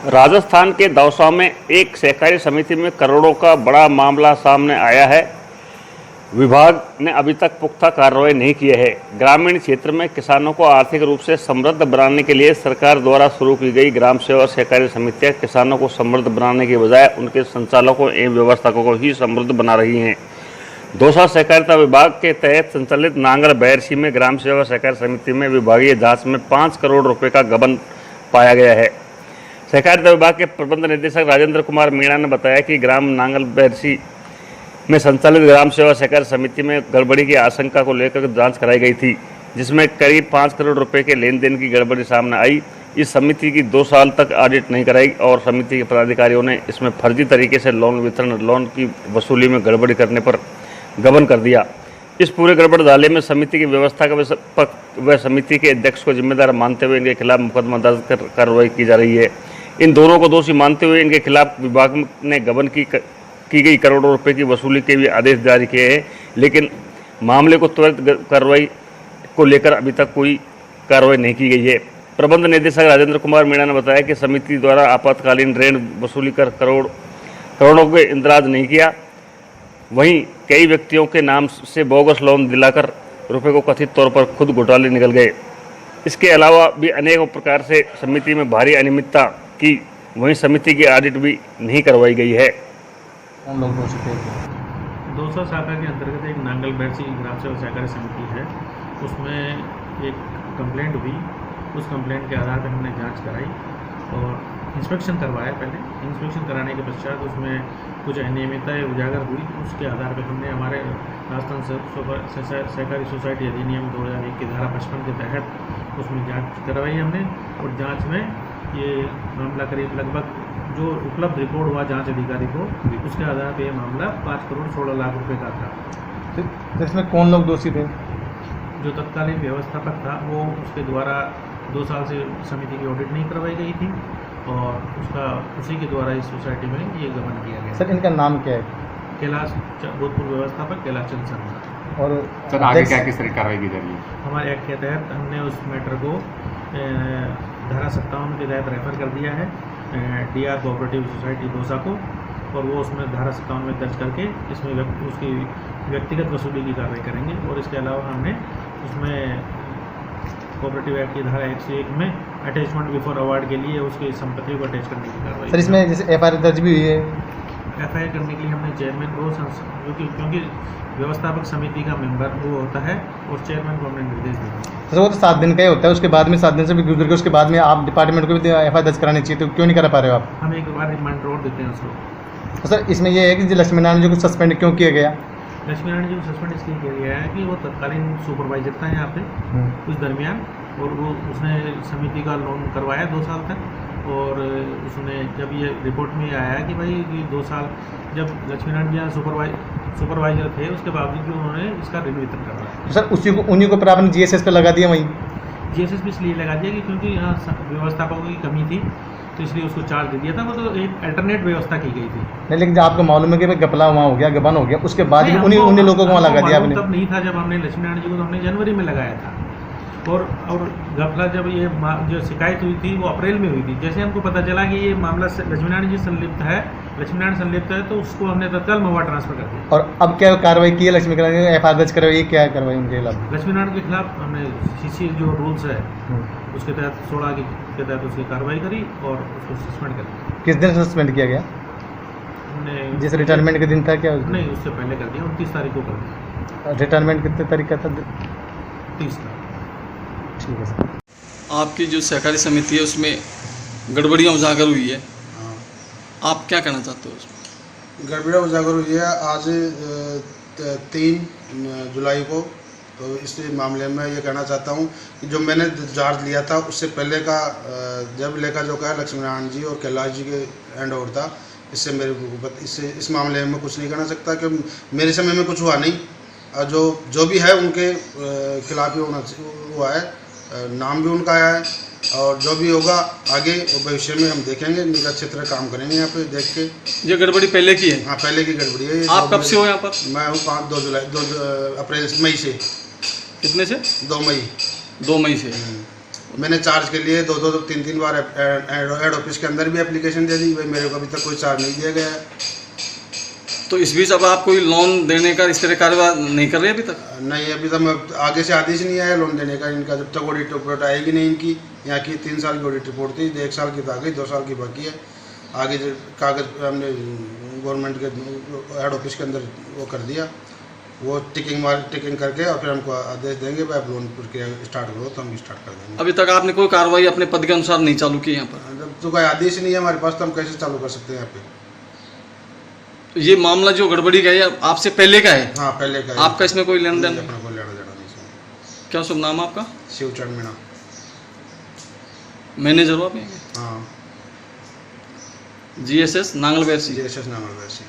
राजस्थान के दौसा में एक सहकारी समिति में करोड़ों का बड़ा मामला सामने आया है। विभाग ने अभी तक पुख्ता कार्रवाई नहीं की है। ग्रामीण क्षेत्र में किसानों को आर्थिक रूप से समृद्ध बनाने के लिए सरकार द्वारा शुरू की गई ग्राम सेवा सहकारी समितियां किसानों को समृद्ध बनाने के बजाय उनके संचालकों एवं व्यवस्थापकों को ही समृद्ध बना रही हैं। दौसा सहकारिता विभाग के तहत संचालित नांगल बैरसी में ग्राम सेवा सहकारी समिति में विभागीय जाँच में 5 करोड़ रुपये का गबन पाया गया है। सहकारिता विभाग के प्रबंध निदेशक राजेंद्र कुमार मीणा ने बताया कि ग्राम नांगल बैरसी में संचालित ग्राम सेवा सहकारी समिति में गड़बड़ी की आशंका को लेकर जांच कराई गई थी, जिसमें करीब 5 करोड़ रुपए के लेन देन की गड़बड़ी सामने आई। इस समिति की 2 साल तक ऑडिट नहीं कराई और समिति के पदाधिकारियों ने इसमें फर्जी तरीके से लोन वितरण, लोन की वसूली में गड़बड़ी करने पर गबन कर दिया। इस पूरे गड़बड़ घोटाले में समिति की व्यवस्था का व समिति के अध्यक्ष को जिम्मेदार मानते हुए इनके खिलाफ मुकदमा दर्ज कर कार्रवाई की जा रही है। इन दोनों को दोषी मानते हुए इनके खिलाफ विभाग ने गबन की गई करोड़ों रुपए की वसूली के भी आदेश जारी किए हैं, लेकिन मामले को त्वरित कार्रवाई को लेकर अभी तक कोई कार्रवाई नहीं की गई है। प्रबंध निदेशक राजेंद्र कुमार मीणा ने बताया कि समिति द्वारा आपातकालीन ऋण वसूली कर करोड़ों के इंतजाज नहीं किया। वहीं कई व्यक्तियों के नाम से बोगस लोन दिलाकर रुपए को कथित तौर पर खुद घोटाले निकल गए। इसके अलावा भी अनेक प्रकार से समिति में भारी अनियमितता की, वहीं समिति की ऑडिट भी नहीं करवाई गई है। हम लोग हो चुके हैं। दौसा शाखा के अंतर्गत एक नांगल बैरसी ग्राम सेवा सहकारी समिति है, उसमें एक कंप्लेंट हुई। उस कंप्लेंट के आधार पर हमने जांच कराई और इंस्पेक्शन करवाया। पहले इंस्पेक्शन कराने के पश्चात उसमें कुछ अनियमितताएँ उजागर हुई। उसके आधार पर हमने हमारे राजस्थान सहकारी सोसाइटी अधिनियम 2001 की धारा 55 के तहत उसमें जांच करवाई हमने। और जांच में ये मामला करीब लगभग जो उपलब्ध रिपोर्ट हुआ जांच अधिकारी को, उसके आधार पर यह मामला 5 करोड़ 16 लाख रुपए का था। तो इसमें कौन लोग दोषी थे? जो तत्कालीन व्यवस्थापक था वो उसके द्वारा 2 साल से समिति की ऑडिट नहीं करवाई गई थी और उसी के द्वारा इस सोसाइटी में ये गबन किया गया। सर, इनका नाम क्या है? कैलाश भूतपूर्व व्यवस्थापक कैलाश चंद शर्मा। और सर आगे क्या किस तरह कार्रवाई की जा रही है? हमारे एक्ट के तहत हमने उस मैटर को धारा 57 के तहत रेफर कर दिया है DR कोऑपरेटिव सोसाइटी दौसा को, और वो उसमें धारा 57 में दर्ज करके इसमें उसकी व्यक्तिगत वसूली की कार्रवाई करेंगे। और इसके अलावा हमने उसमें कोऑपरेटिव एक्ट की धारा 101 में अटैचमेंट बिफोर अवार्ड के लिए उसकी संपत्ति को अटैच करने की कार्रवाई। सर, इसमें जैसे FIR दर्ज भी हुई है? FIR करने के लिए हमने चेयरमैन को क्योंकि व्यवस्थापक समिति का मेंबर वो होता है और चेयरमैन को हमने निर्देश दिया। सर, वो तो 7 दिन का ही होता है, उसके बाद में 7 दिन से भी गुजर गए, उसके बाद में आप डिपार्टमेंट को भी FIR दर्ज करानी चाहिए, तो क्यों नहीं करा पा रहे हो आप? हम एक बार रिमाइंडर और देते हैं उसको। तो सर, इसमें यह है कि लक्ष्मी नारायण जी को सस्पेंड क्यों किया गया? लक्ष्मी नारायण जी को सस्पेंड इसलिए किया गया है कि वो तत्कालीन सुपरवाइजर था यहाँ पे उस दरमियान, और वो उसने समिति का लोन करवाया 2 साल तक। और उसने जब ये रिपोर्ट में आया कि भाई ये 2 साल जब लक्ष्मी नारायण जी यहाँ सुपरवाइजर थे, उसके बावजूद भी उन्होंने इसका ऋण वितरण करवाया। सर, उन्हीं को पर आपने GSS पे लगा दिया वहीं? GSS भी इसलिए लगा दिया कि क्योंकि यहाँ व्यवस्थापकों की कमी थी, तो इसलिए उसको चार्ज दे दिया था। वो तो एक अल्टरनेट व्यवस्था की गई थी। नहीं, लेकिन आपको मालूम है कि भाई गपला वहाँ हो गया, गबन हो गया, उसके बाद उन्हीं लोगों को वहाँ लगा दिया आपने? तब नहीं था जब हमने लक्ष्मी नारायण जी को, तो हमने जनवरी में लगाया था। और गफला जब ये जो शिकायत हुई थी वो अप्रैल में हुई थी। जैसे हमको पता चला कि ये मामला लक्ष्मी नारायण जी संलिप्त है, तो उसको हमने तत्काल महुआ ट्रांसफर कर दिया। और अब क्या कार्रवाई की है? लक्ष्मी नारायण FIR दर्ज करवाई, क्या कार्रवाई उनके खिलाफ? लक्ष्मी नारायण के खिलाफ हमने CC जो रूल्स है उसके तहत 16 के तहत उसकी कार्रवाई करी और उसको सस्पेंड कर दिया। किस दिन सस्पेंड किया गया? हमने जिस रिटायरमेंट के दिन था क्या? नहीं, उससे पहले कर दिया, 29 तारीख को कर दिया। रिटायरमेंट कितने तारीख का था? 30 तारीख। ठीक है सर। आपकी जो सहकारी समिति है उसमें गड़बड़ियाँ उजागर हुई है, आप क्या कहना चाहते हो उसमें? गड़बड़ियाँ उजागर हुई है आज 3 जुलाई को। तो इस मामले में ये कहना चाहता हूँ कि जो मैंने चार्ज लिया था उससे पहले का जब लेखा जोखा है लक्ष्मी नारायण जी और कैलाश जी के हैंड ओवर था। इससे इस मामले में कुछ नहीं कहना सकता कि मेरे समय में कुछ हुआ नहीं। जो भी है उनके खिलाफ ही हुआ है, नाम भी उनका आया है, और जो भी होगा आगे भविष्य में हम देखेंगे। निगरानी क्षेत्र में काम करेंगे यहाँ पे देख के। ये गड़बड़ी पहले की है? हाँ, पहले की गड़बड़ी है। आप कब से हो यहाँ पर? मैं हूँ 2 अप्रैल मई से। कितने से? 2 मई। 2 मई से। मैंने चार्ज के लिए 2-3 बार हेड ऑफिस के अंदर भी एप्लीकेशन दे दी, भाई मेरे को अभी तक कोई चार्ज नहीं दिया गया है। तो इस बीच अब आप कोई लोन देने का इस तरह कार्यवाही नहीं कर रहे अभी तक? नहीं, अभी तक आगे से आदेश नहीं आया लोन देने का इनका, जब तक ऑडिट रिपोर्ट आएगी नहीं इनकी। यहाँ की 3 साल की ऑडिट रिपोर्ट थी, 1 साल की तो आ गई, 2 साल की बाकी है। आगे जो कागज़ हमने गवर्नमेंट के हेड ऑफिस के अंदर वो कर दिया, वो टिकिंग करके और फिर हमको आदेश देंगे, भाई आप लोन प्रक्रिया स्टार्ट करो, तो हम स्टार्ट कर देंगे। अभी तक आपने कोई कार्रवाई अपने पद के अनुसार नहीं चालू की यहाँ पर? जब तो कोई आदेश नहीं है हमारे पास, तो हम कैसे चालू कर सकते हैं यहाँ पे? तो ये मामला जो गड़बड़ी का है आपसे पहले का है? हाँ, पहले का है। आपका इसमें कोई लेन देन? अपना कोई लेना देना नहीं इसमें। क्या शुभ नाम आपका? शिवचरण मीणा। मैनेजर हो आप यहाँ के? हाँ, GSS नांगल बैरसी। GSS नांगल बैरसी।